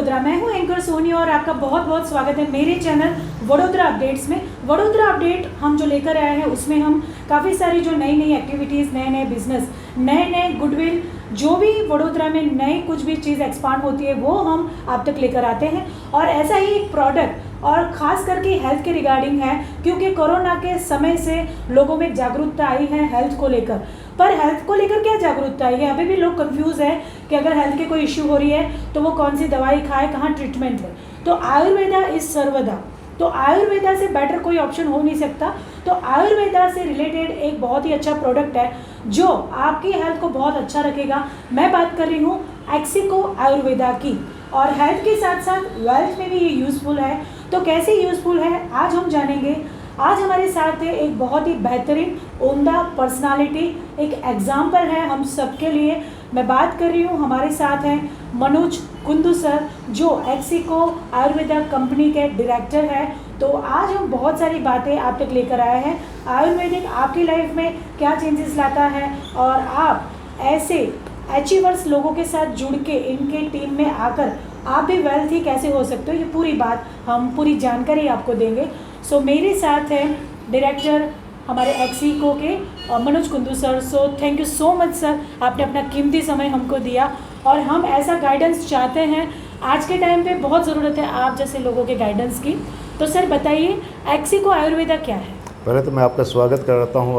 वडोदरा। मैं हूं एंकर सोनी और आपका बहुत बहुत स्वागत है मेरे चैनल वडोदरा अपडेट्स में। वडोदरा अपडेट हम जो लेकर आए हैं उसमें हम काफ़ी सारी जो नई नई एक्टिविटीज़, नए नए बिजनेस, नए नए गुडविल, जो भी वडोदरा में नई कुछ भी चीज़ एक्सपांड होती है वो हम आप तक लेकर आते हैं। और ऐसा ही एक प्रोडक्ट और ख़ास करके हेल्थ के रिगार्डिंग है, क्योंकि कोरोना के समय से लोगों में जागरूकता आई है हेल्थ को लेकर। पर हेल्थ को लेकर क्या जागरूकता आई है, अभी भी लोग कंफ्यूज है कि अगर हेल्थ के कोई इश्यू हो रही है तो वो कौन सी दवाई खाए, कहाँ ट्रीटमेंट ले। तो आयुर्वेदा इज सर्वदा, तो आयुर्वेदा से बेटर कोई ऑप्शन हो नहीं सकता। तो आयुर्वेदा से रिलेटेड एक बहुत ही अच्छा प्रोडक्ट है जो आपकी हेल्थ को बहुत अच्छा रखेगा। मैं बात कर रही हूँ एक्सिको आयुर्वेदा की, और हेल्थ के साथ साथ वेल्थ में भी ये यूज़फुल है। तो कैसे यूज़फुल है आज हम जानेंगे। आज हमारे साथ है एक बहुत ही बेहतरीन उम्दा पर्सनालिटी, एक एग्जाम्पल है हम सबके लिए। मैं बात कर रही हूँ, हमारे साथ हैं मनोज कुंदू सर, जो एक्सिको आयुर्वेदा कंपनी के डायरेक्टर हैं। तो आज हम बहुत सारी बातें आप तक लेकर आए हैं। आयुर्वेदिक आपकी लाइफ में क्या चेंजेस लाता है, और आप ऐसे अचीवर्स लोगों के साथ जुड़ के इनके टीम में आकर आप भी वेल्थी कैसे हो सकते हो, ये पूरी बात हम पूरी जानकारी आपको देंगे। सो मेरे साथ है डायरेक्टर हमारे एक्सिको के Manoj Kundu sir. So thank you so much sir, आपने अपना कीमती समय हमको दिया, और हम ऐसा गाइडेंस चाहते हैं। आज के टाइम पे बहुत ज़रूरत है आप जैसे लोगों के गाइडेंस की। तो सर बताइए एक्सिको आयुर्वेदा क्या है। पहले तो मैं आपका स्वागत करता हूँ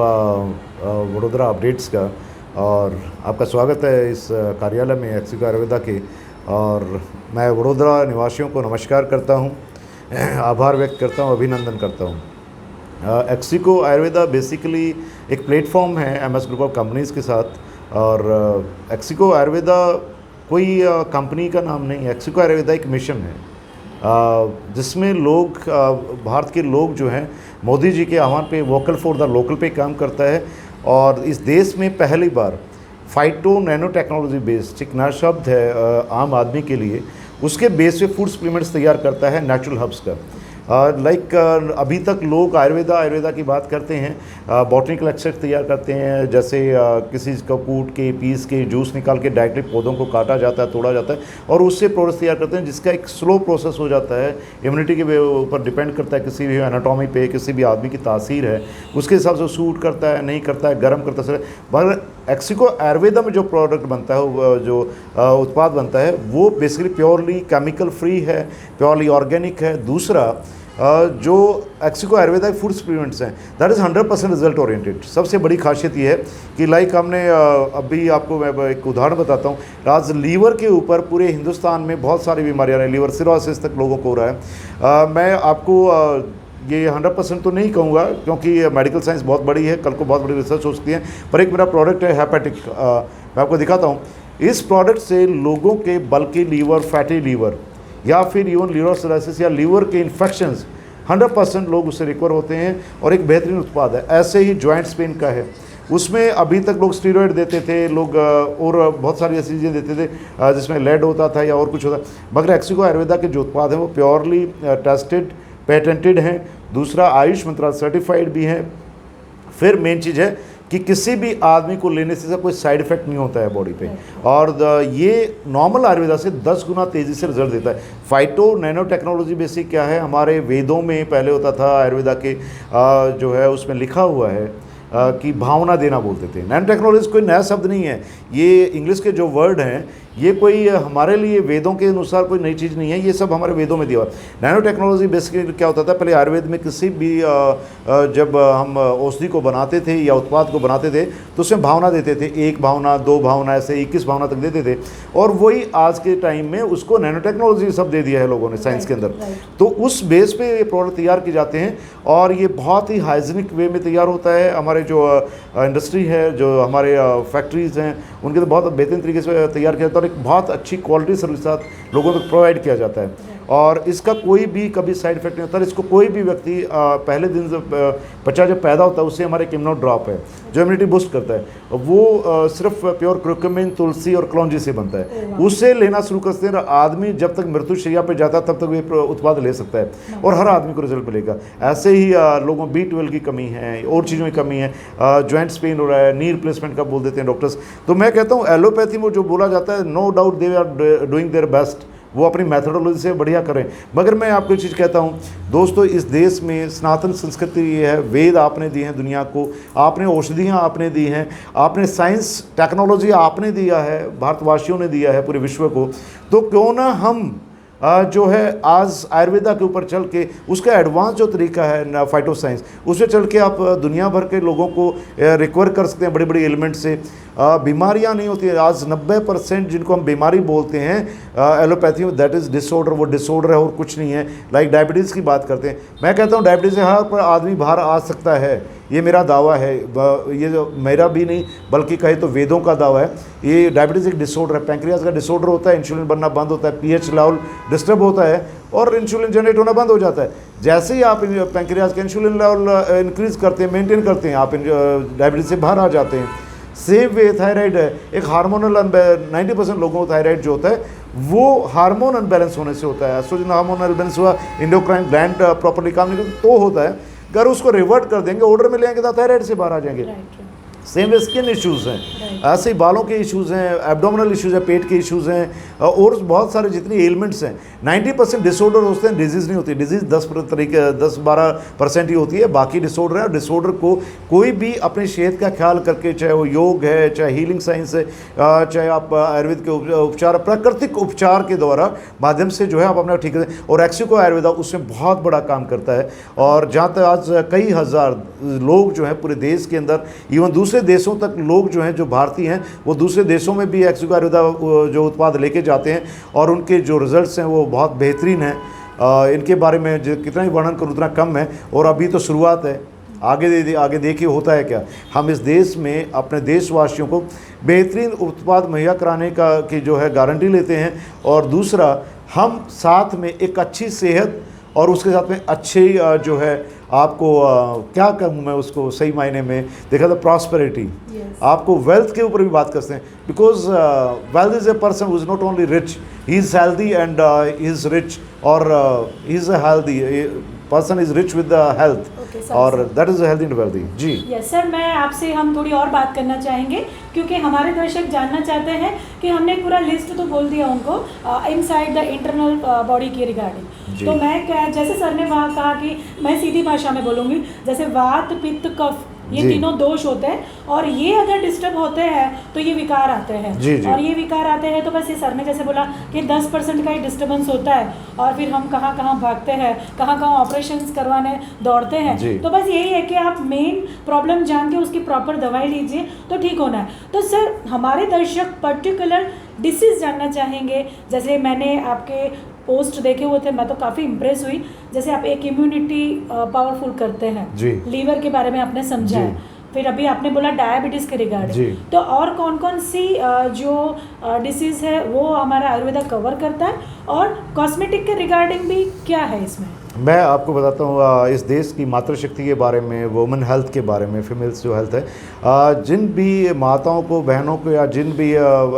वडोदरा अपडेट्स का, और आपका स्वागत है इस कार्यालय में एक्सिको आयुर्वेदा के। और मैं वडोदरा निवासियों को नमस्कार करता हूँ, आभार व्यक्त करता हूँ, अभिनंदन करता हूँ। एक्सिको आयुर्वेदा बेसिकली एक प्लेटफॉर्म है एमएस ग्रुप ऑफ कंपनीज़ के साथ। और एक्सिको आयुर्वेदा कोई कंपनी का नाम नहीं है, एक्सिको आयुर्वेदा एक मिशन है जिसमें लोग भारत के लोग जो हैं मोदी जी के आह्वान पे वोकल फॉर द लोकल पे काम करता है। और इस देश में पहली बार फाइटो नैनो टेक्नोलॉजी बेस्ड, एक नया शब्द है आम आदमी के लिए, उसके बेस पे फूड सप्लीमेंट्स तैयार करता है नेचुरल हर्ब्स का। अभी तक लोग आयुर्वेदा की बात करते हैं, बॉटनिकल एक्सट्रैक्ट तैयार करते हैं, जैसे किसी को कूट के पीस के जूस निकाल के डायरेक्टली पौधों को काटा जाता है, तोड़ा जाता है और उससे प्रोडक्ट्स तैयार करते हैं, जिसका एक स्लो प्रोसेस हो जाता है। इम्यूनिटी के ऊपर डिपेंड करता है, किसी भी एनाटॉमी पे, किसी भी आदमी की तासीर है, उसके हिसाब से सूट करता है, नहीं करता है, गर्म करता है। मगर एक्सिको आयुर्वेदा में जो प्रोडक्ट बनता है, जो उत्पाद बनता है, वो बेसिकली प्योरली केमिकल फ्री है, प्योरली ऑर्गेनिक है। दूसरा जो एक्सिको आयुर्वेदा फूड सप्लीमेंट्स हैं दैट इज़ 100% रिजल्ट ओरिएंटेड। सबसे बड़ी खासियत ये है कि हमने अभी आपको मैं एक उदाहरण बताता हूँ। आज लीवर के ऊपर पूरे हिंदुस्तान में बहुत सारी बीमारियाँ हैं, लीवर सिरोसिस तक लोगों को हो रहा है। मैं आपको ये 100% तो नहीं कहूँगा, क्योंकि मेडिकल साइंस बहुत बड़ी है, कल को बहुत बड़ी रिसर्च हो सकती है। पर एक मेरा प्रोडक्ट है हेपेटिक, मैं आपको दिखाता हूँ। इस प्रोडक्ट से लोगों के बल्कि लीवर, फैटी लीवर या फिर इवन लीवर सिरोसिस या लीवर के इन्फेक्शंस 100% लोग उससे रिकवर होते हैं, और एक बेहतरीन उत्पाद है। ऐसे ही जॉइंट्स पेन का है, उसमें अभी तक लोग स्टीरॉयड देते थे, लोग और बहुत सारी ऐसी चीज़ें देते थे जिसमें लेड होता था या और कुछ होता, मगर एक्सिको आयुर्वेदा के जो उत्पाद हैं वो प्योरली टेस्टेड, पेटेंटेड हैं। दूसरा आयुष मंत्रालय सर्टिफाइड भी हैं। फिर मेन चीज़ है कि किसी भी आदमी को लेने से कोई साइड इफेक्ट नहीं होता है बॉडी पे, और ये नॉर्मल आयुर्वेदा से 10 गुना तेज़ी से रिजल्ट देता है। फाइटो नैनो टेक्नोलॉजी बेसिक क्या है, हमारे वेदों में पहले होता था आयुर्वेदा के जो है उसमें लिखा हुआ है कि भावना देना बोलते थे। नैनो टेक्नोलॉजी कोई नया शब्द नहीं है, ये इंग्लिश के जो वर्ड हैं ये कोई हमारे लिए वेदों के अनुसार कोई नई चीज़ नहीं है, ये सब हमारे वेदों में दिया हुआ है। नैनो टेक्नोलॉजी बेसिकली क्या होता था, पहले आयुर्वेद में किसी भी जब हम औषधि को बनाते थे या उत्पाद को बनाते थे तो उसमें भावना देते थे, 1 भावना, 2 भावना, ऐसे 21 भावना तक देते थे। और वही आज के टाइम में उसको नैनो टेक्नोलॉजी सब दे दिया है लोगों ने साइंस के अंदर। तो उस बेस पे ये प्रोडक्ट तैयार किए जाते हैं, और ये बहुत ही हाइजीनिक वे में तैयार होता है। हमारे जो इंडस्ट्री है, जो हमारे फैक्ट्रीज़ हैं, उनके तो बहुत बेहतरीन तरीके से तैयार किया जाता है, और एक बहुत अच्छी क्वालिटी सर्विस साथ लोगों को प्रोवाइड किया जाता है। और इसका कोई भी कभी साइड इफेक्ट नहीं होता। इसको कोई भी व्यक्ति पहले दिन बच्चा जब पैदा होता है उससे हमारे एक इम्यूनो ड्रॉप है जो इम्यूनिटी बूस्ट करता है, वो सिर्फ प्योर क्रोकमिन, तुलसी और कलौंजी से बनता है। उससे लेना शुरू करते हैं, आदमी जब तक मृत्युशैया पे जाता है तब तक ये उत्पाद ले सकता है, और हर आदमी को रिजल्ट मिलेगा। ऐसे ही लोगों B12 की कमी है, और चीज़ों की कमी है, जॉइंट्स पेन हो रहा है, नी रिप्लेसमेंट का बोल देते हैं डॉक्टर्स। तो मैं कहता हूँ एलोपैथी में जो बोला जाता है, no doubt they are doing their best, वो अपनी मैथडोलॉजी से बढ़िया करें। मगर मैं आपको एक चीज़ कहता हूँ दोस्तों, इस देश में सनातन संस्कृति ये है, वेद आपने दिए हैं दुनिया को, आपने औषधियाँ आपने दी हैं, आपने साइंस टेक्नोलॉजी आपने दिया है, भारतवासियों ने दिया है पूरे विश्व को, तो क्यों ना हम जो है आज आयुर्वेदा के ऊपर चल के उसका एडवांस जो तरीका है फाइटो साइंस, उसमें चल के आप दुनिया भर के लोगों को रिकवर कर सकते हैं बड़ी बड़ी एलिमेंट से। बीमारियां नहीं होती हैं आज। 90% जिनको हम बीमारी बोलते हैं एलोपैथी में, दैट इज़ डिसऑर्डर, वो डिसऑर्डर है और कुछ नहीं है। लाइक डायबिटीज़ की बात करते हैं, मैं कहता हूँ डायबिटीज़ से हर पर आदमी बाहर आ सकता है, ये मेरा दावा है। ये जो मेरा भी नहीं बल्कि कहे तो वेदों का दावा है। ये डायबिटीज़ एक डिसऑर्डर है, पैंक्रियाज का डिसऑर्डर होता है, इंसुलिन बनना बंद होता है, पीएच लेवल डिस्टर्ब होता है और इंसुलिन जनरेट होना बंद हो जाता है। जैसे ही आप पैंक्रियाज का इंसुलिन लेवल इंक्रीज़ करते हैं, मेंटेन करते हैं, आप डायबिटीज़ से बाहर आ जाते हैं। सेम वे थायराइड है, एक हार्मोनल 90% लोगों को थायराइड जो होता है वो हार्मोन अनबैलेंस होने से होता है। एस्ट्रोजन हार्मोन अनबैलेंस हुआ, इंडोक्राइन ग्लैंड प्रॉपर्ली काम नहीं करता तो होता है। अगर उसको रिवर्ट कर देंगे, ऑर्डर में लेंगे तो थायराइड से बाहर आ जाएंगे। सेम वे स्किन इश्यूज़ हैं, ऐसे ही बालों के इश्यूज़ हैं, एब्डोमिनल इश्यूज़ हैं, पेट के इश्यूज़ हैं और बहुत सारे जितनी एलिमेंट्स हैं। 90% डिसऑर्डर होते हैं, डिजीज़ नहीं होती। डिजीज़ 10-12% ही होती है, बाकी डिसऑर्डर है। और डिसऑर्डर को कोई भी अपनी सेहत का ख्याल करके, चाहे वो योग है, चाहे हीलिंग साइंस है, चाहे आप आयुर्वेद के उपचार, प्राकृतिक उपचार के द्वारा माध्यम से जो है आप अपना ठीक करें। और एक्सिको आयुर्वेदा उसमें बहुत बड़ा काम करता है। और जहाँ तक आज कई हज़ार लोग जो हैं पूरे देश के अंदर, इवन दूसरे देशों तक लोग जो हैं, जो भारतीय हैं, वो दूसरे देशों में भी एक्सिको आयुर्वेदा जो उत्पाद लेके जाते हैं और उनके जो रिजल्ट्स हैं वो बहुत बेहतरीन हैं। इनके बारे में जो कितना ही वर्णन करूँ उतना कम है और अभी तो शुरुआत है। आगे देखिए होता है क्या। हम इस देश में अपने देशवासियों को बेहतरीन उत्पाद मुहैया कराने की जो है गारंटी लेते हैं। और दूसरा, हम साथ में एक अच्छी सेहत और उसके साथ में अच्छी जो है आपको क्या कहूँ मैं उसको सही मायने में देखा तो प्रॉस्पेरिटी, आपको वेल्थ के ऊपर भी बात करते हैं। Because wealth is a person who is not only rich, he is healthy and he is rich, और he is a healthy person is rich with the health, और that is healthy and wealthy. जी yes sir, मैं आपसे हम थोड़ी और बात करना चाहेंगे क्योंकि हमारे दर्शक जानना चाहते हैं कि हमने पूरा लिस्ट तो बोल दिया उनको इनसाइड द इंटरनल बॉडी के रिगार्डिंग। तो मैं क्या, जैसे सर ने वहाँ कहा कि मैं सीधी भाषा में बोलूँगी, जैसे वात पित्त कफ ये तीनों दोष होते हैं और ये अगर डिस्टर्ब होते हैं तो ये विकार आते हैं। और ये विकार आते हैं तो बस ये सर ने जैसे बोला कि 10% का ही डिस्टर्बेंस होता है और फिर हम कहाँ कहाँ भागते हैं, कहाँ कहाँ ऑपरेशंस करवाने दौड़ते हैं। तो बस यही है कि आप मेन प्रॉब्लम जान के उसकी प्रॉपर दवाई लीजिए तो ठीक होना है। तो सर हमारे दर्शक पर्टिकुलर डिसीज़ जानना चाहेंगे। जैसे मैंने आपके पोस्ट देखे हुए थे, मैं तो काफ़ी इम्प्रेस हुई। जैसे आप एक इम्यूनिटी पावरफुल करते हैं, लीवर के बारे में आपने समझा है, फिर अभी आपने बोला डायबिटीज़ के रिगार्डिंग, तो और कौन कौन सी जो डिसीज़ है वो हमारा आयुर्वेदा कवर करता है और कॉस्मेटिक के रिगार्डिंग भी क्या है इसमें? मैं आपको बताता हूँ इस देश की मातृशक्ति के बारे में, वुमेन हेल्थ के बारे में, फीमेल्स जो हेल्थ है। जिन भी माताओं को, बहनों को या जिन भी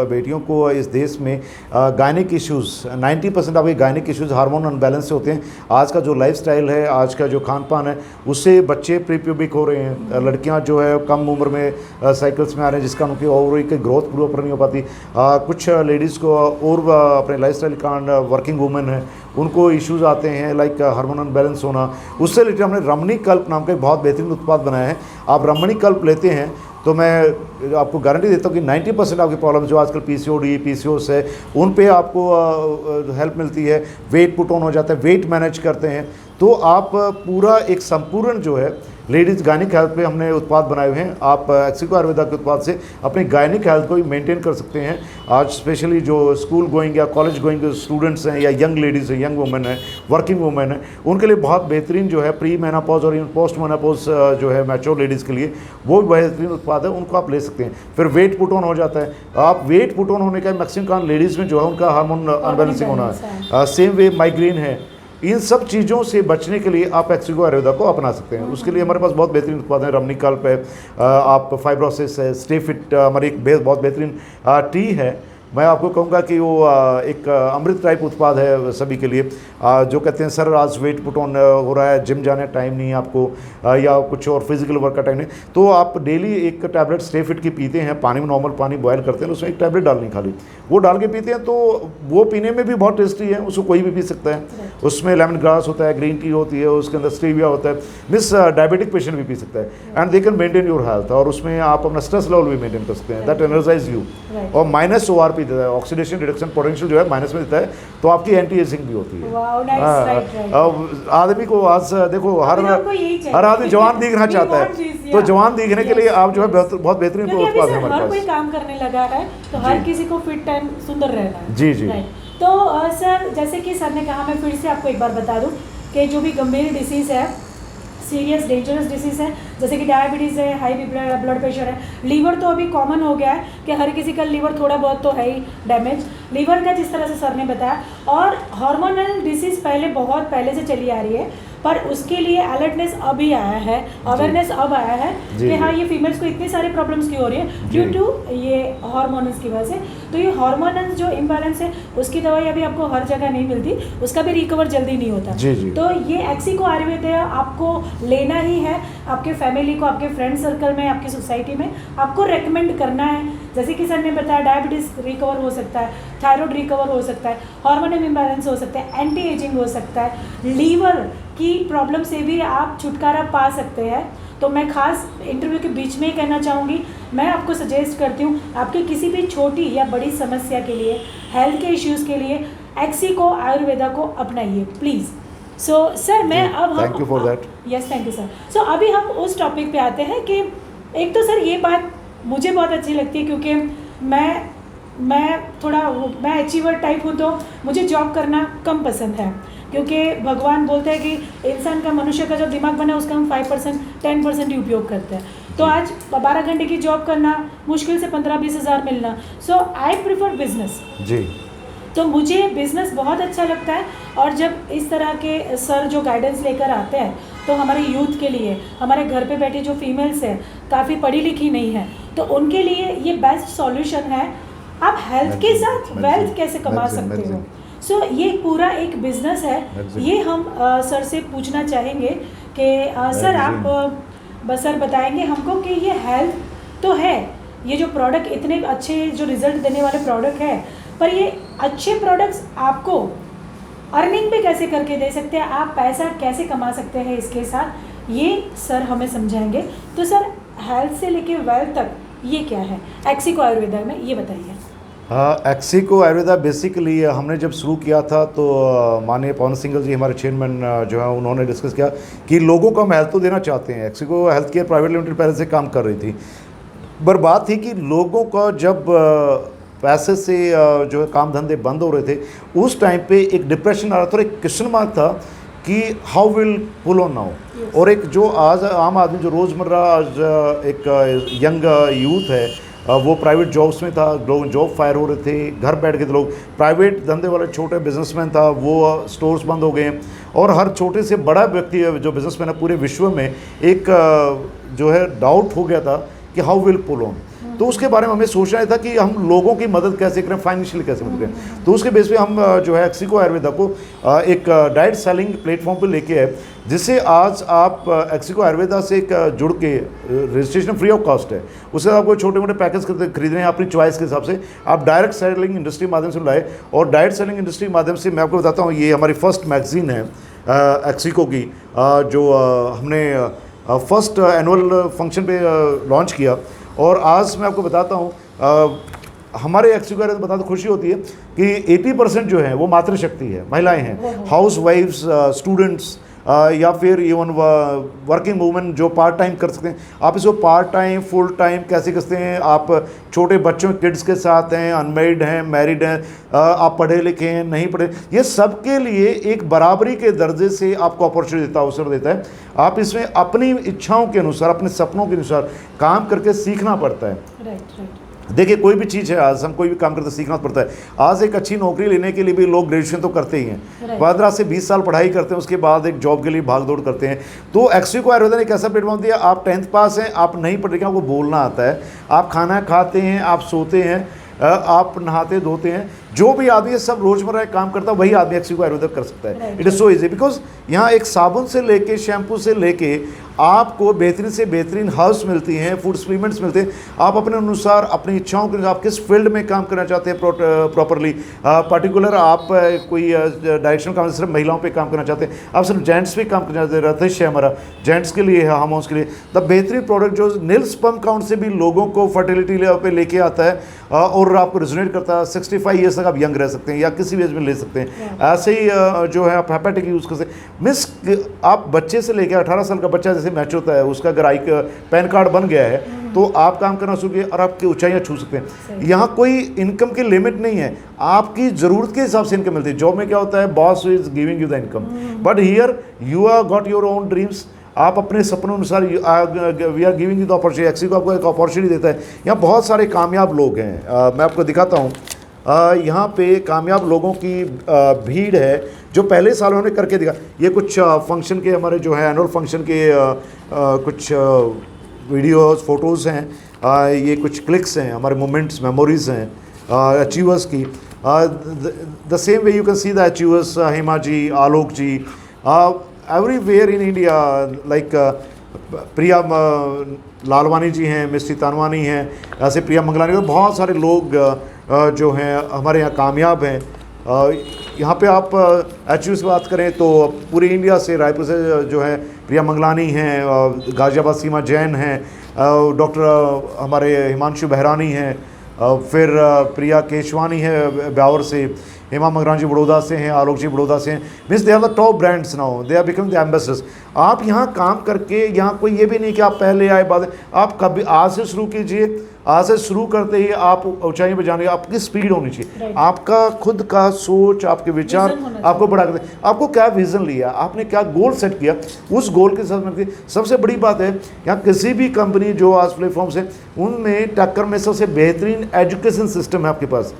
बेटियों को इस देश में गायनिक इश्यूज़, 90% आपके गायनिक इश्यूज़ हार्मोन अनबैलेंस से होते हैं। आज का जो लाइफस्टाइल है, आज का जो खान पान है, उससे बच्चे प्रीप्यूबिक हो रहे हैं। लड़कियां जो है कम उम्र में साइकिल्स में आ रहे हैं, जिसका उनकी ओवरी की ग्रोथ प्रॉपर नहीं हो पाती। कुछ लेडीज़ को और अपने लाइफस्टाइल के कारण, वर्किंग वुमेन है, उनको इश्यूज़ आते हैं लाइक हार्मोन बैलेंस होना। उससे रिलेटेड हमने रमणी कल्प नाम का एक बहुत बेहतरीन उत्पाद बनाया है। आप रमणी कल्प लेते हैं तो मैं आपको गारंटी देता हूँ कि 90% आपकी प्रॉब्लम जो आजकल पीसीओडी, पीसीओएस है, उन पे आपको हेल्प मिलती है। वेट पुट ऑन हो जाता है, वेट मैनेज करते हैं, तो आप पूरा एक संपूर्ण जो है लेडीज़ गायनिक हेल्थ पे हमने उत्पाद बनाए हुए हैं। आप एक्सिको आयुर्वेदा के उत्पाद से अपनी गायनिक हेल्थ को भी मेंटेन कर सकते हैं। आज स्पेशली जो स्कूल गोइंग या कॉलेज गोइंग स्टूडेंट्स हैं या यंग लेडीज़ हैं, यंग वुमेन हैं, वर्किंग वुमेन हैं, उनके लिए बहुत बेहतरीन जो है प्री मेनापॉज और पोस्ट मेनापॉज जो है मैच्योर लेडीज़ के लिए वो बेहतरीन उत्पाद है, उनको आप ले सकते हैं। फिर वेट पुट ऑन हो जाता है। आप वेट पुट ऑन होने का मैक्सिमम कारण लेडीज़ में जो है उनका हार्मोन अनबैलेंसिंग होना है। सेम वे माइग्रेन है। इन सब चीज़ों से बचने के लिए आप एक्सिको आयुर्वेदा को अपना सकते हैं। उसके लिए हमारे पास बहुत बेहतरीन उत्पाद हैं। रमणी कल्प है, आप फाइब्रोसिस है, स्टे फिट हमारी एक बहुत बेहतरीन टी है मैं आपको कहूँगा कि वो एक अमृत टाइप उत्पाद है सभी के लिए। जो कहते हैं सर आज वेट पुट ऑन हो रहा है, जिम जाने टाइम नहीं है आपको, या कुछ और फिजिकल वर्क का टाइम नहीं, तो आप डेली एक टैबलेट स्टे फिट की पीते हैं, पानी में नॉर्मल पानी बॉयल करते हैं, उसमें एक टैबलेट डालनी खाली, वो डाल के पीते हैं, तो वो पीने में भी बहुत टेस्टी है, उसको कोई भी पी सकता है। उसमें लेमन ग्रास होता है, ग्रीन टी होती है, उसके अंदर स्टीविया होता है, मिस डायबिटिक पेशेंट भी पी सकता है, and they can maintain your health, और उसमें आप अपना स्ट्रेस लेवल भी मेंटेन कर सकते हैं, दैट एनर्जाइज यू, और माइनस ORP देता है, ऑक्सीडेशन रिडक्शन पोटेंशियल जो है माइनस में देता है, तो आपकी एंटी एजिंग भी होती है। आदमी को आज देखो हर आदमी जवान दिखना चाहता है, तो जवान दिखने के लिए आप जो है बहुत बेहतरीन उत्पाद है हमारे हर पास। कोई काम करने लगा है, तो हर किसी को फिट एंड सुंदर रहना है। जी जी। तो सर जैसे कि सर ने कहा, मैं फिर से आपको एक बार बता दूं कि जो भी गंभीर डिसीज़ है, सीरियस डेंजरस डिसीज़ है, जैसे कि डायबिटीज़ है, हाई ब्लड प्रेशर है, लीवर तो अभी कॉमन हो गया है कि हर किसी का लीवर थोड़ा बहुत तो है ही डैमेज, लीवर का जिस तरह से सर ने बताया, और हार्मोनल डिसीज़ बहुत पहले से चली आ रही है, पर उसके लिए अलर्टनेस अभी आया है, अवेयरनेस अब आया है कि हाँ ये फीमेल्स को इतनी सारी प्रॉब्लम्स क्यों हो रही है ड्यू टू ये हार्मोन्स की वजह से। तो ये हार्मोनल जो इम्बैलेंस है उसकी दवाई अभी आपको हर जगह नहीं मिलती, उसका भी रिकवर जल्दी नहीं होता। तो ये एक्सिको आयुर्वेदा आपको लेना ही है, आपके फैमिली को, आपके फ्रेंड सर्कल में, आपकी सोसाइटी में आपको रेकमेंड करना है। जैसे कि सर ने बताया डायबिटीज़ रिकवर हो सकता है, थायराइड रिकवर हो सकता है, हार्मोनल इम्बैलेंस हो सकता है, एंटी एजिंग हो सकता है, लीवर की प्रॉब्लम से भी आप छुटकारा पा सकते हैं। तो मैं खास इंटरव्यू के बीच में ही कहना चाहूँगी, मैं आपको सजेस्ट करती हूँ आपके किसी भी छोटी या बड़ी समस्या के लिए, हेल्थ के इश्यूज़ के लिए एक्सिको आयुर्वेदा को अपनाइए प्लीज़। सो सर मैं अब thank you for that. Yes thank you sir. So अभी हम उस टॉपिक पे आते हैं कि एक तो सर ये बात मुझे बहुत अच्छी लगती है, क्योंकि मैं अचीवर टाइप हूँ, तो मुझे जॉब करना कम पसंद है, क्योंकि भगवान बोलते हैं कि इंसान का, मनुष्य का जो दिमाग बना है उसका हम 5% 10% ही उपयोग करते हैं। तो आज 12 घंटे की जॉब करना, मुश्किल से 15-20 हज़ार मिलना, सो आई प्रिफर बिजनेस जी। तो मुझे बिज़नेस बहुत अच्छा लगता है, और जब इस तरह के सर जो गाइडेंस लेकर आते हैं, तो हमारे यूथ के लिए, हमारे घर पे बैठी जो फीमेल्स हैं, काफ़ी पढ़ी लिखी नहीं है, तो उनके लिए ये बेस्ट सॉल्यूशन है। आप हेल्थ के साथ वेल्थ कैसे कमा सकते हो। सो ये पूरा एक बिजनेस है, ये हम सर से पूछना चाहेंगे कि सर आप सर बताएंगे हमको कि ये हेल्थ तो है, ये जो प्रोडक्ट इतने अच्छे जो रिजल्ट देने वाले प्रोडक्ट है, पर ये अच्छे प्रोडक्ट्स आपको अर्निंग भी कैसे करके दे सकते हैं, आप पैसा कैसे कमा सकते हैं इसके साथ, ये सर हमें समझाएंगे। तो सर हेल्थ से लेके वेल्थ तक ये क्या है एक्सिको आयुर्वेदा में, ये बताइए। एक्सिको आयुर्वेदा बेसिकली हमने जब शुरू किया था, तो माननीय पवन सिंघल जी हमारे चेयरमैन जो है उन्होंने डिस्कस किया कि लोगों को हम हेल्थ तो देना चाहते हैं। Ixigo health care private limited पहले से काम कर रही थी, पर बात थी कि लोगों का जब पैसे से जो है काम धंधे बंद हो रहे थे, उस टाइम पे एक डिप्रेशन आ रहा था और एक क्वेश्चन मार्क था कि how will pull on now. और एक जो आज आम आदमी जो रोज़मर्रा आज एक यंग यूथ है, वो प्राइवेट जॉब्स में था, लोग जॉब फायर हो रहे थे, घर बैठ के लोग, प्राइवेट धंधे वाले छोटे बिजनेसमैन था, वो स्टोर्स बंद हो गए, और हर छोटे से बड़ा व्यक्ति जो बिजनेसमैन है पूरे विश्व में एक जो है डाउट हो गया था कि हाउ विल पुल ऑन। तो उसके बारे में हमें सोचना था कि हम लोगों की मदद कैसे करें, फाइनेंशियली कैसे मदद करें। तो उसके बेस पे हम जो है एक्सिको आयुर्वेदा को एक डायरेक्ट सेलिंग प्लेटफॉर्म पे लेके आए, जिससे आज आप एक्सिको आयुर्वेदा से जुड़ के, रजिस्ट्रेशन फ्री ऑफ कॉस्ट है, उससे आपको छोटे मोटे पैकेज खरीदने हैं अपनी चॉइस के हिसाब से, आप डायरेक्ट सेलिंग इंडस्ट्री के माध्यम से लाए। और डायरेक्ट सेलिंग इंडस्ट्री के माध्यम से मैं आपको बताता हूँ, ये हमारी फर्स्ट मैगजीन है एक्सिको की, जो हमने फर्स्ट एनुअल फंक्शन पे लॉन्च किया। और आज मैं आपको बताता हूँ, हमारे एक्सिको आयुर्वेदा बताते खुशी होती है कि 80% जो है वो मातृशक्ति है, महिलाएं हैं, हाउस वाइफ्स, स्टूडेंट्स, या फिर इवन वर्किंग वूमेन जो पार्ट टाइम कर सकते हैं। आप इसको पार्ट टाइम, फुल टाइम कैसे कर सकते हैं, आप छोटे बच्चों किड्स के साथ हैं, अनमेरिड हैं, मैरिड हैं, आप पढ़े लिखे हैं, नहीं पढ़े, ये सबके लिए एक बराबरी के दर्जे से आपको अपॉर्चुनिटी देता है, अवसर देता है। आप इसमें अपनी इच्छाओं के अनुसार, अपने सपनों के अनुसार काम करके सीखना पड़ता है। राइट। देखिए कोई भी चीज़ है, आज हम कोई भी काम करते सीखना पड़ता है। आज एक अच्छी नौकरी लेने के लिए भी लोग ग्रेजुएशन तो करते ही हैं, 15 से 20 साल पढ़ाई करते हैं, उसके बाद एक जॉब के लिए भाग दौड़ करते हैं। तो एक्सिको आयुर्वेदा ने एक ऐसा प्लेटफॉर्म दिया, आप 10th पास हैं, आप नहीं पढ़ रहे, आपको बोलना आता है, आप खाना खाते हैं, आप सोते हैं, आप नहाते धोते हैं, जो भी आदमी सब रोजमर्रा काम करता है वही आदमी एक्सिको आयुर्वेदिक कर सकता है। It is so easy because यहाँ एक साबुन से लेके शैम्पू से लेके आपको बेहतरीन से बेहतरीन हर्ब्स मिलती हैं, फूड सप्लीमेंट्स मिलते हैं। आप अपने अनुसार अपनी इच्छाओं के अनुसार आप किस फील्ड में काम करना चाहते हैं प्रॉपरली, पर्टिकुलर आप कोई डायरेक्शन काम सिर्फ महिलाओं पे काम करना चाहते हैं, आप सिर्फ जेंट्स पे काम करना चाहते हैं, रथिश है हमारा जेंट्स के लिए है, हार्मोन्स के लिए द बेहतरीन प्रोडक्ट जो नील स्पर्म काउंट से भी लोगों को फर्टिलिटी पे लेके आता है और आपको रिजोनेट करता है। 65 ईयर्स तक आप यंग रह सकते हैं या किसी भी एज में ले सकते हैं। ऐसे ही जो है आप हेपेटिक यूज़ कर सकते हैं। मिस आप बच्चे से लेकर 18 साल का बच्चा जैसे मैच होता है, उसका अगर आई पैन कार्ड बन गया है तो आप काम करना शुरू किए और आपकी ऊंचाइयां छू सकते हैं। यहाँ कोई इनकम की लिमिट नहीं है, आपकी ज़रूरत के हिसाब से इनकम मिलती है। जॉब में क्या होता है, boss is giving you the income, but here you are got your own dreams. आप अपने सपनों अनुसार we are giving you the opportunity. Exico आपको एक अपॉर्चुनिटी देता है। यहाँ बहुत सारे कामयाब लोग हैं, मैं आपको दिखाता हूँ। यहाँ पे कामयाब लोगों की भीड़ है जो पहले सालों ने करके दिखा। ये कुछ फंक्शन के हमारे जो है एनुअल फंक्शन के कुछ वीडियोस फोटोज़ हैं, ये कुछ क्लिक्स हैं, हमारे मोमेंट्स मेमोरीज़ हैं अचीवर्स की। The same way you can see the achievers, Hema ji, Alok ji, everywhere in India, like Priya Lalwani ji हैं, मिस्टी तानवानी हैं, ऐसे प्रिया मंगलानी, बहुत सारे लोग जो हैं हमारे यहाँ कामयाब हैं। यहाँ पे आप एचयू से बात करें तो पूरे इंडिया से, रायपुर से जो है प्रिया मंगलानी हैं, गाजियाबाद सीमा जैन हैं, डॉक्टर हमारे हिमांशु बहरानी हैं, फिर प्रिया केशवानी है ब्यावर से, हेमा मंगरान जी बड़ौदा से हैं, आलोक जी बड़ौदा से हैं। Means they are the top brands now, they are become the ambassadors. आप यहाँ काम करके, यहाँ कोई ये भी नहीं कि आप पहले आए बाद, आप कभी आज से शुरू कीजिए। आज से शुरू करते ही आप ऊंचाई पे जाने, आपकी स्पीड होनी चाहिए, आपका खुद का सोच, आपके विचार आपको बढ़ा कर। आपको क्या विजन लिया, आपने क्या गोल सेट किया, उस गोल के साथ में। सबसे बड़ी बात है यहाँ किसी भी कंपनी जो आज प्लेटफॉर्म्स है उनमें टक्कर में सबसे बेहतरीन एजुकेशन सिस्टम है आपके पास।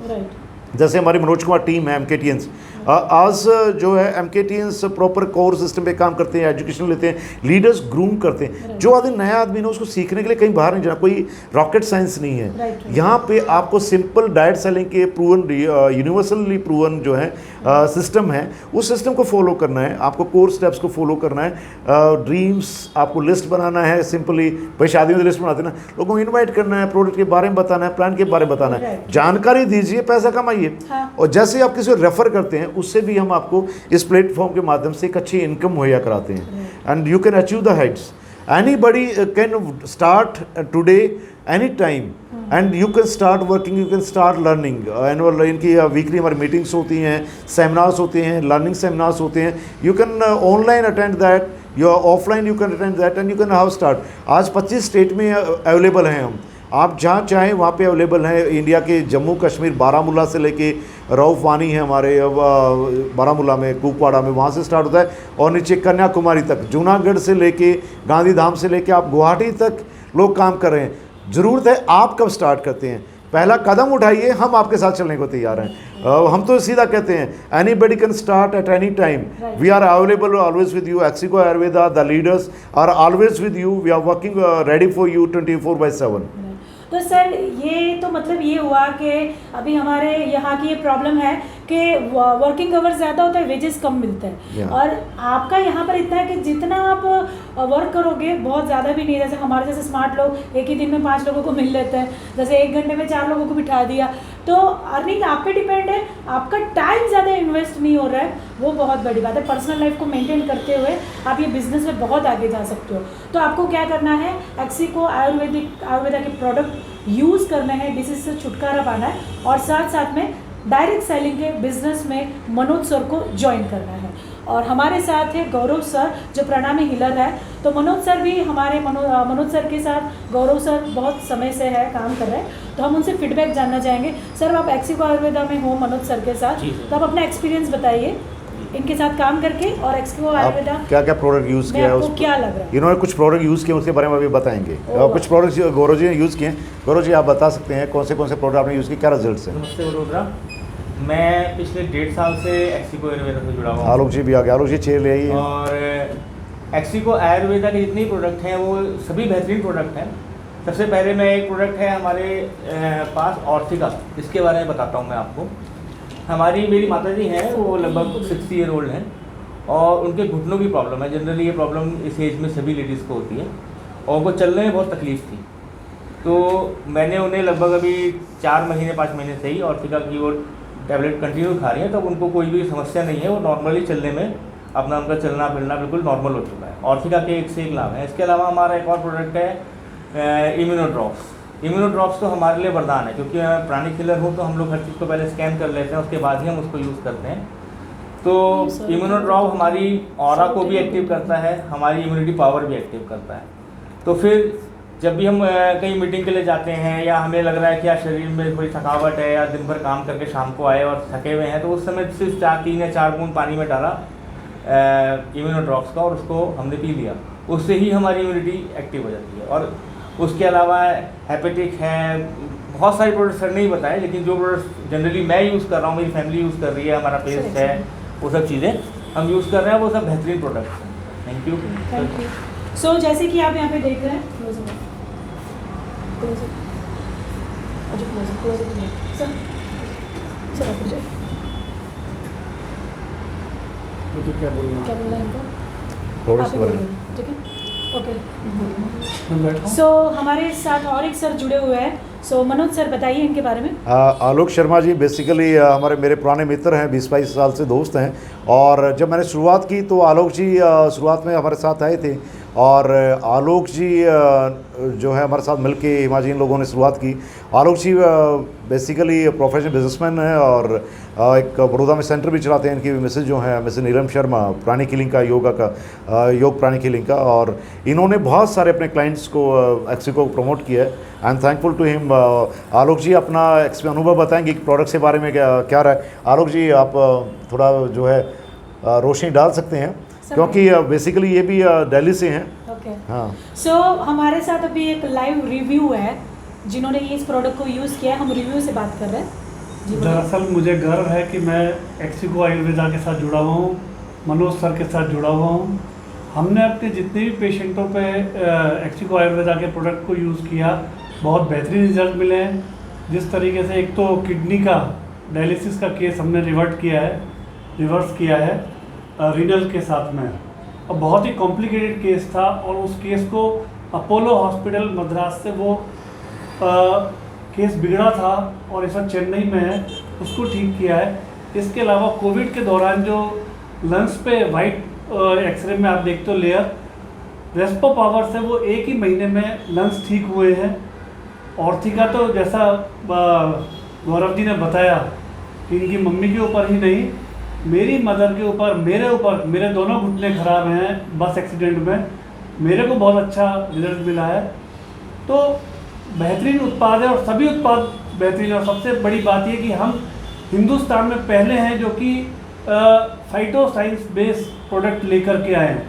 जैसे हमारी मनोज कुमार टीम है MKTNs, आज जो है MKTNs प्रॉपर कोर सिस्टम पे काम करते हैं, एजुकेशन लेते हैं, लीडर्स ग्रूम करते हैं। जो आदमी नया आदमी है उसको सीखने के लिए कहीं बाहर नहीं जाना, कोई रॉकेट साइंस नहीं है। यहाँ पे आपको सिंपल डायरेक्ट सेलिंग के प्रूवन, यूनिवर्सली प्रूवन जो है सिस्टम है, उस सिस्टम को फॉलो करना है, आपको कोर स्टेप्स को फॉलो करना है। ड्रीम्स आपको लिस्ट बनाना है, सिंपली भाई शादी में लिस्ट बनाते ना, लोगों को इन्वाइट करना है, प्रोडक्ट के बारे में बताना है, प्लान के बारे में बताना है, जानकारी दीजिए, पैसा कमाइए। और जैसे आप किसी को रेफर करते हैं उससे भी हम आपको इस प्लेटफॉर्म के माध्यम से एक अच्छी इनकम मुहैया कराते हैं। And you can achieve the Heights. Anybody can start today any time and you can start working, you can start learning. Annual इनकी वीकली हमारी मीटिंग्स होती हैं, सेमिनार्स होते हैं, लर्निंग सेमिनार्स होते हैं। You can online attend that, you offline you can attend that and you can how start. आज 25 state में अवेलेबल हैं हम, आप जहाँ चाहें वहाँ पे अवेलेबल हैं। इंडिया के जम्मू कश्मीर, बारामूला से लेके रऊफ वानी है हमारे बारामूला में, कुपवाड़ा में, वहाँ से स्टार्ट होता है और नीचे कन्याकुमारी तक, जूनागढ़ से लेके गांधीधाम से लेके आप गुवाहाटी तक लोग काम कर रहे हैं। ज़रूरत है आप कब स्टार्ट करते हैं, पहला कदम उठाइए, हम आपके साथ चलने को तैयार हैं। हम तो सीधा कहते हैं anybody can start at any time, we are available always with you. Exico Ayurveda, the leaders are always with you, we are working ready for you 24/7। तो सर ये तो मतलब ये हुआ कि अभी हमारे यहाँ की ये प्रॉब्लम है कि वर्किंग आवर्स ज़्यादा होता है, वेजेस कम मिलते हैं। और आपका यहाँ पर इतना है कि जितना आप वर्क करोगे बहुत ज़्यादा भी नहीं। जैसे हमारे जैसे स्मार्ट लोग एक ही दिन में 5 लोगों को मिल लेते हैं, जैसे 1 घंटे में 4 लोगों को बिठा दिया। तो अर्निंग आप पे डिपेंड है, आपका टाइम ज़्यादा इन्वेस्ट नहीं हो रहा है, वो बहुत बड़ी बात है। पर्सनल लाइफ को मेंटेन करते हुए आप ये बिज़नेस में बहुत आगे जा सकते हो। तो आपको क्या करना है, एक्सिको आयुर्वेदा के प्रोडक्ट यूज़ करना है, डिसीज से छुटकारा पाना है और साथ साथ में डायरेक्ट सेलिंग के बिजनेस में मनोज सर को ज्वाइन करना है। और हमारे साथ है गौरव सर जो प्रणामी हीलर है। तो मनोज सर भी हमारे मनोज सर के साथ गौरव सर बहुत समय से है काम कर रहे हैं, तो हम उनसे फीडबैक जानना चाहेंगे। सर आप एक्सिको आयुर्वेदा में हो मनोज सर के साथ, तो आप अपना एक्सपीरियंस बताइए इनके साथ काम करके और एक्सिको आयुर्वेदा क्या क्या प्रोडक्ट यूज़ किया है, आपको क्या लग रहा है? इन्होंने कुछ प्रोडक्ट यूज़ किए उसके बारे में अभी बताएंगे। कुछ प्रोडक्ट गौरव जी ने यूज़ किए। गौरव जी आप बता सकते हैं कौन से प्रोडक्ट आपने यूज़ किए, क्या रिजल्ट्स हैं? नमस्ते वडोदरा, मैं पिछले 1.5 साल से एक्सिको आयुर्वेदा से जुड़ा हुआ हूँ। आलोक जी भी आ गए, आलोक जी चेयर ले आइए। और एक्सिको आयुर्वेदा के जितने प्रोडक्ट हैं वो सभी बेहतरीन प्रोडक्ट हैं। सबसे पहले मैं एक प्रोडक्ट है हमारे पास ऑर्थिका, इसके बारे में बताता हूँ मैं आपको। मेरी माता जी हैं, वो लगभग 60 ईयर ओल्ड हैं और उनके घुटनों की प्रॉब्लम है। जनरली ये प्रॉब्लम इस एज में सभी लेडीज़ को होती है और उनको चलने में बहुत तकलीफ़ थी। तो मैंने उन्हें लगभग अभी 4 महीने 5 महीने से ही ऑर्थिका की वो टैबलेट कंटिन्यू खा रही हैं, तब उनको कोई भी समस्या नहीं है। वो नॉर्मली चलने में अपना उनका चलना फिरना बिल्कुल नॉर्मल हो चुका है। ऑर्थिका के एक से एक लाभ है। इसके अलावा हमारा एक और प्रोडक्ट है इम्यूनोड्रॉप्स। इम्यूनोड्रॉप्स तो हमारे लिए वरदान है, क्योंकि मैं प्राणी किलर हूँ तो हम लोग हर चीज़ को पहले स्कैन कर लेते हैं, उसके बाद ही हम उसको यूज़ करते हैं। तो इम्यूनोड्रॉप हमारी ऑरा को भी एक्टिव करता है, हमारी इम्यूनिटी पावर भी एक्टिव करता है। तो फिर जब भी हम कहीं मीटिंग के लिए जाते हैं या हमें लग रहा है कि यार शरीर में थोड़ी थकावट है या दिन भर काम करके शाम को आए और थके हुए हैं, तो उस समय सिर्फ 3 या 4 बूंद पानी में डाला इम्यूनोड्रॉप्स का और उसको हमने पी लिया, उससे ही हमारी इम्यूनिटी एक्टिव हो जाती है। और उसके अलावा हेपेटिक है, बहुत सारे प्रोडक्ट्स सर नहीं बताए, लेकिन जो प्रोडक्ट्स जनरली मैं यूज़ कर रहा हूँ, मेरी फैमिली यूज़ कर रही है, हमारा पेस्ट है, वो सब चीज़ें हम यूज़ कर रहे हैं, वो सब बेहतरीन प्रोडक्ट्स हैं। Thank you. Thank you. So जैसे कि आप यहाँ पे देख रहे हैं, मुझे क्या बोलना क्या बोल रहे हैं इनको? थोड़ा आप सा ही बड़े। बोलिए, ठीक है, ओके। मैं बैठा सो हमारे साथ और एक सर जुड़े हुए हैं। सो मनोज सर बताइए इनके बारे में। आलोक शर्मा जी बेसिकली मेरे पुराने मित्र हैं, 20-22 साल से दोस्त हैं। और जब मैंने शुरुआत की तो आलोक जी शुरुआत में हमारे साथ आए थे और आलोक जी जो है हमारे साथ मिलके हिमाजीन लोगों ने शुरुआत की। आलोक जी बेसिकली प्रोफेशनल बिजनेसमैन हैं और एक बड़ौदा में सेंटर भी चलाते हैं। इनकी मिसेज जो है मिसेज नीलम शर्मा, प्राणी किलिंग का योग प्राणी किलिंग का, और इन्होंने बहुत सारे अपने क्लाइंट्स को एक्सिको को प्रमोट किया है। I am thankful to him. Alok ji अपना अनुभव बताएंगे कि प्रोडक्ट के बारे में क्या रहा है। आलोक जी आप थोड़ा जो है रोशनी डाल सकते हैं, क्योंकि बेसिकली ये भी दिल्ली से हैं। ओके, हाँ। सो हमारे साथ अभी एक लाइव रिव्यू है जिन्होंने ये इस प्रोडक्ट को यूज़ किया है। हम रिव्यू से बात कर रहे हैं जी। बोलिए। दरअसल मुझे गर्व है कि मैं एक्सिको आयुर्वेदा के साथ जुड़ा हुआ हूँ, मनोज सर के साथ जुड़ा हुआ हूँ। हमने अपने जितने भी पेशेंटों पे एक्सिको आयुर्वेदा के प्रोडक्ट को यूज़ किया, बहुत बेहतरीन रिजल्ट मिले हैं। जिस तरीके से एक तो किडनी का डायलिसिस का केस हमने रिवर्स किया है रीनल के साथ में, और बहुत ही कॉम्प्लिकेटेड केस था और उस केस को अपोलो हॉस्पिटल मद्रास से वो केस बिगड़ा था और इस वक्त चेन्नई में है, उसको ठीक किया है। इसके अलावा कोविड के दौरान जो लंग्स पे वाइट एक्सरे में आप देखते हो लेयर, रेस्पो पावर से वो 1 ही महीने में लंग्स ठीक हुए हैं। ऑर्थिका तो जैसा गौरव जी ने बताया कि इनकी मम्मी के ऊपर ही नहीं, मेरी मदर के ऊपर, मेरे दोनों घुटने खराब हैं बस एक्सीडेंट में, मेरे को बहुत अच्छा रिजल्ट मिला है। तो बेहतरीन उत्पाद है और सभी उत्पाद बेहतरीन है। और सबसे बड़ी बात ये कि हम हिंदुस्तान में पहले हैं जो कि फाइटो साइंस बेस्ड प्रोडक्ट लेकर के आए हैं।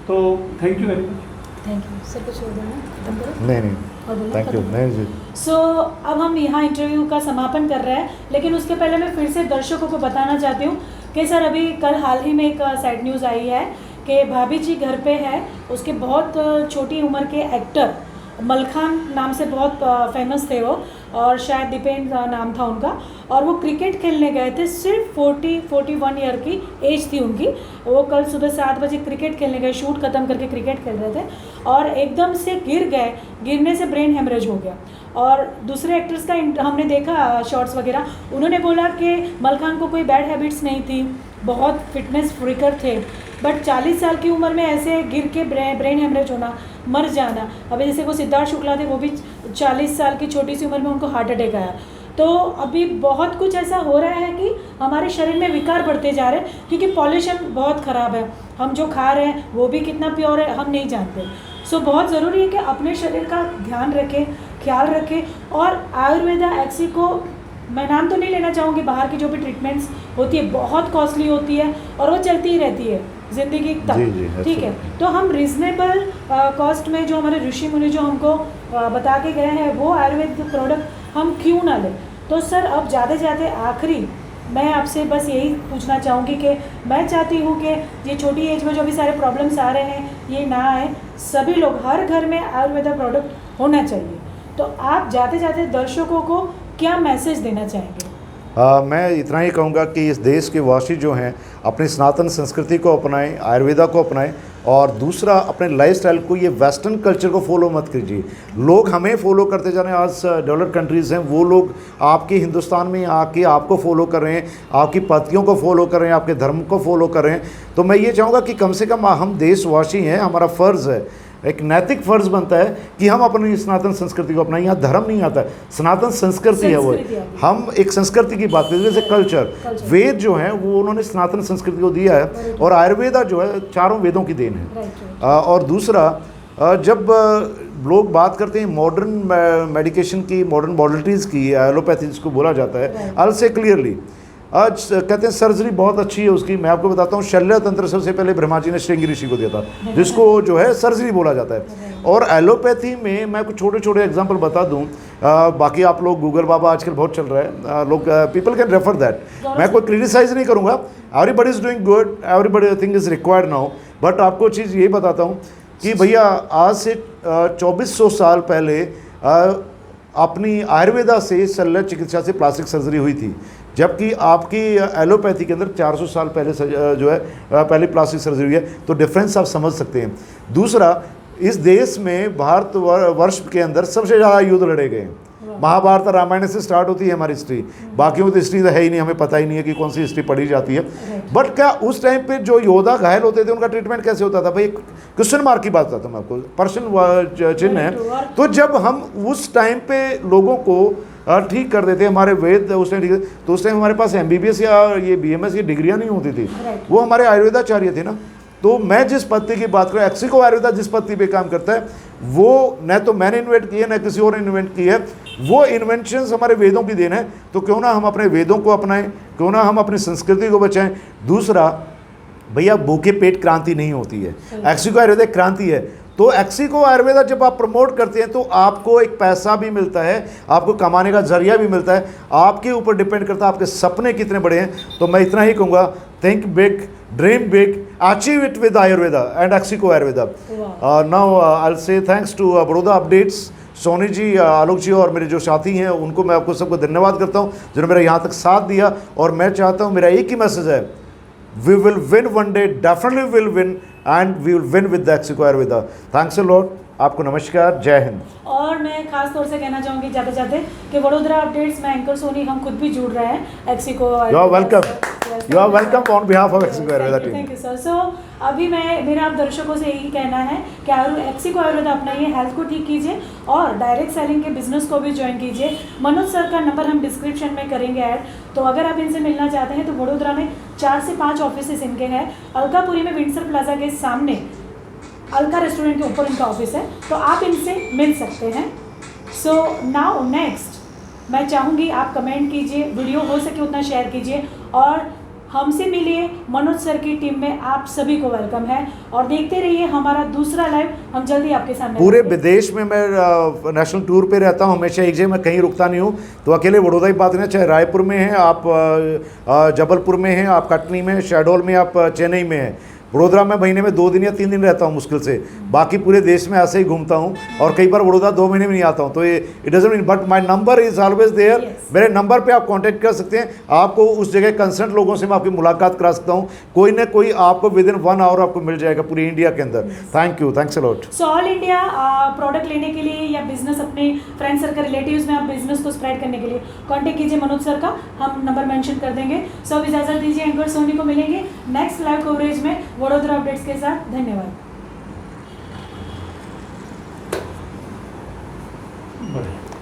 तो thank you very much. Thank you sir, कुछ और बोलना खत्म करो। नहीं और बोलना थैंक यू। खत्म। नहीं जी। सो अब हम यहाँ इंटरव्यू का समापन कर रहे हैं, लेकिन उसके पहले मैं फिर से दर्शकों को बताना चाहती हूँ कि सर अभी कल हाल ही में एक सैड न्यूज़ आई है कि भाभी जी घर पे है, उसके बहुत छोटी उम्र के एक्टर मलखान नाम से बहुत फेमस थे वो, और शायद दीपेन नाम था उनका, और वो क्रिकेट खेलने गए थे। सिर्फ 41 ईयर की एज थी उनकी। वो कल सुबह 7 बजे क्रिकेट खेलने गए, शूट ख़त्म करके क्रिकेट खेल रहे थे और एकदम से गिर गए। गिरने से ब्रेन हेमरेज हो गया। और दूसरे एक्टर्स का हमने देखा शॉर्ट्स वगैरह, उन्होंने बोला कि मलखान को कोई बैड हैबिट्स नहीं थी, बहुत फिटनेस फ्रीकर थे, बट 40 साल की उम्र में ऐसे गिर के ब्रेन हेमरेज होना, मर जाना। अभी जैसे वो सिद्धार्थ शुक्ला थे, वो भी 40 साल की छोटी सी उम्र में उनको हार्ट अटैक आया। तो अभी बहुत कुछ ऐसा हो रहा है कि हमारे शरीर में विकार बढ़ते जा रहे हैं, क्योंकि पॉल्यूशन बहुत ख़राब है। हम जो खा रहे हैं वो भी कितना प्योर है हम नहीं जानते। सो बहुत ज़रूरी है कि अपने शरीर का ध्यान रखें, ख्याल रखें। और आयुर्वेदा एक्सिको, मैं नाम तो नहीं लेना चाहूँगी, बाहर की जो भी ट्रीटमेंट्स होती है बहुत कॉस्टली होती है और वो चलती ही रहती है ज़िंदगी तक। जी, जी, ठीक है, तो हम रिजनेबल कॉस्ट में जो हमारे ऋषि मुनि जो हमको बता के गए हैं वो आयुर्वेद प्रोडक्ट हम क्यों ना लें। तो सर अब जाते जाते आखिरी मैं आपसे बस यही पूछना चाहूँगी कि मैं चाहती हूँ कि ये छोटी एज में जो भी सारे प्रॉब्लम्स आ रहे हैं ये ना आए, सभी लोग हर घर में आयुर्वेदा प्रोडक्ट होना चाहिए। तो आप जाते जाते दर्शकों को क्या मैसेज देना चाहेंगे? मैं इतना ही कहूँगा कि इस देश के वासी जो हैं अपनी सनातन संस्कृति को अपनाएं, आयुर्वेदा को अपनाएं, और दूसरा अपने लाइफस्टाइल को, ये वेस्टर्न कल्चर को फॉलो मत कीजिए। लोग हमें फॉलो करते जा रहे हैं, आज डेवलप्ड कंट्रीज़ हैं, वो लोग आपके हिंदुस्तान में आके आपको फॉलो कर रहे हैं, आपकी पद्धतियों को फॉलो कर रहे हैं, आपके धर्म को फॉलो कर रहे हैं। तो मैं ये चाहूँगा कि कम से कम हम देशवासी हैं, हमारा फ़र्ज़ है, एक नैतिक फ़र्ज़ बनता है कि हम अपनी सनातन संस्कृति को अपनाएं। यहाँ धर्म नहीं आता है, सनातन संस्कृति है वो। हम एक संस्कृति की बात करें, जैसे कल्चर, वेद जो हैं वो उन्होंने सनातन संस्कृति को दिया है, और आयुर्वेदा जो है चारों वेदों की देन है। और दूसरा, जब लोग बात करते हैं मॉडर्न मेडिकेशन की, मॉडर्न मॉडलिटीज़ की, एलोपैथी जिसको बोला जाता है, आई विल से क्लियरली, आज कहते हैं सर्जरी बहुत अच्छी है उसकी। मैं आपको बताता हूँ, शल्य तंत्र सबसे पहले ब्रह्मा जी ने श्रृंगी ऋषि को दिया था, जिसको जो है सर्जरी बोला जाता है। और एलोपैथी में मैं कुछ छोटे छोटे एग्जांपल बता दूँ, बाकी आप लोग गूगल बाबा आजकल बहुत चल रहा है, लोग पीपल कैन रेफर दैट। मैं कोई क्रिटिसाइज नहीं करूँगा, everybody is doing good, everybody thing is required now, but आपको चीज़ यही बताता हूँ कि भैया आज से 2400 साल पहले अपनी आयुर्वेदा से शल्य चिकित्सा से प्लास्टिक सर्जरी हुई थी, जबकि आपकी एलोपैथी के अंदर 400 साल पहले जो है पहले प्लास्टिक सर्जरी हुई है। तो डिफरेंस आप समझ सकते हैं। दूसरा, इस देश में भारत वर्ष के अंदर सबसे ज़्यादा युद्ध लड़े गए हैं। महाभारत रामायण से स्टार्ट होती है हमारी हिस्ट्री, बाकियों की तो हिस्ट्री तो है ही नहीं, हमें पता ही नहीं है कि कौन सी हिस्ट्री पढ़ी जाती है। बट क्या उस टाइम पे जो योद्धा घायल होते थे उनका ट्रीटमेंट कैसे होता था? भाई क्वेश्चन मार्क की बात बताता हूँ मैं आपको, पर्सन चिन्ह है। तो जब हम उस टाइम पे लोगों को ठीक कर देते, हमारे वेद उस टाइम, तो उस टाइम हमारे पास MBBS या ये BMS की डिग्रियाँ नहीं होती थी, वो हमारे आयुर्वेदाचार्य थे ना। तो मैं जिस पद्धति की बात करूँ, एक्सिको आयुर्वेदा जिस पद्धति पे काम करता है, वो न तो मैंने इन्वेंट की है न किसी और ने इन्वेंट की है, वो इन्वेंशंस हमारे वेदों की देन है। तो क्यों ना हम अपने वेदों को अपनाएं, क्यों ना हम अपनी संस्कृति को बचाएं। दूसरा भैया, भूखे पेट क्रांति नहीं होती है, एक्सिको आयुर्वेदा क्रांति है। तो एक्सिको आयुर्वेदा जब आप प्रमोट करते हैं तो आपको एक पैसा भी मिलता है, आपको कमाने का जरिया भी मिलता है, आपके ऊपर डिपेंड करता है आपके सपने कितने बड़े हैं। तो मैं इतना ही कहूँगा, think big, dream big, achieve it with Ayurveda and Exico Ayurveda. Now I will say thanks to Baroda updates, Soni ji, Alok ji और मेरे जो साथी हैं उनको मैं आपको सबको धन्यवाद करता हूँ जिन्होंने मेरा यहाँ तक साथ दिया। और मैं चाहता हूँ, मेरा एक ही मैसेज है, we will win one day, definitely will win, and we will win with the Exico Ayurveda. Thanks a lot, आपको नमस्कार, जय हिंद। और मैं खास तौर से कहना चाहूँगी जाते जाते कि वडोदरा अपडेट्स में एंकर सोनी हम खुद भी जुड़ रहे हैं Exico. You are welcome, you are welcome on behalf of Exico Ayurveda team. Thank you sir. So अभी मेरा आप दर्शकों से यही कहना है कि एक्सिको आयुर्वेदा अपनाइए, हेल्थ को ठीक कीजिए और डायरेक्ट सेलिंग के बिजनेस को भी ज्वाइन कीजिए। मनोज सर का नंबर हम डिस्क्रिप्शन में करेंगे ऐड, तो अगर आप इनसे मिलना चाहते हैं तो वडोदरा में 4 से 5 ऑफिस इनके हैं। अलकापुरी में विंडसर प्लाजा के सामने अलका रेस्टोरेंट के ऊपर इनका ऑफिस है, तो आप इनसे मिल सकते हैं। सो नाउ नेक्स्ट मैं चाहूँगी आप कमेंट कीजिए, वीडियो हो सके उतना शेयर कीजिए और हमसे मिलिए। मनोज सर की टीम में आप सभी को वेलकम है और देखते रहिए हमारा दूसरा लाइव, हम जल्दी आपके सामने। पूरे विदेश में मैं नेशनल टूर पे रहता हूँ, हमेशा एक जगह मैं कहीं रुकता नहीं हूँ। तो अकेले बड़ौदा की बात नहीं, चाहे रायपुर में हैं आप, जबलपुर में हैं आप, कटनी में, शहडोल में आप, चेन्नई में हैं। वडोदरा में महीने में 2 दिन या 3 दिन रहता हूँ मुश्किल से, बाकी पूरे देश में ऐसे ही घूमता हूँ और कई बार वडोदरा 2 महीने में नहीं आता हूँ। तो ये it doesn't mean, but my number is always there. मेरे नंबर पे आप कांटेक्ट कर सकते हैं, आपको उस जगह कंसर्न लोगों से मैं आपकी मुलाकात करा सकता हूँ। कोई ना कोई आपको विद इन 1 आवर आपको मिल जाएगा पूरी इंडिया के अंदर। Thank you, thanks a lot. So all India product लेने के लिए या बिजनेस अपने फ्रेंड सर्कल रिलेटिव्स में आप बिजनेस को स्प्रेड करने के लिए कांटेक्ट कीजिए मनोज सर का, हम नंबर मेंशन कर देंगे। सो अब इजाज़त दीजिए, एंकर सोनी को मिलेंगे नेक्स्ट लाइव कवरेज में वडोदरा अपडेट्स के साथ। धन्यवाद।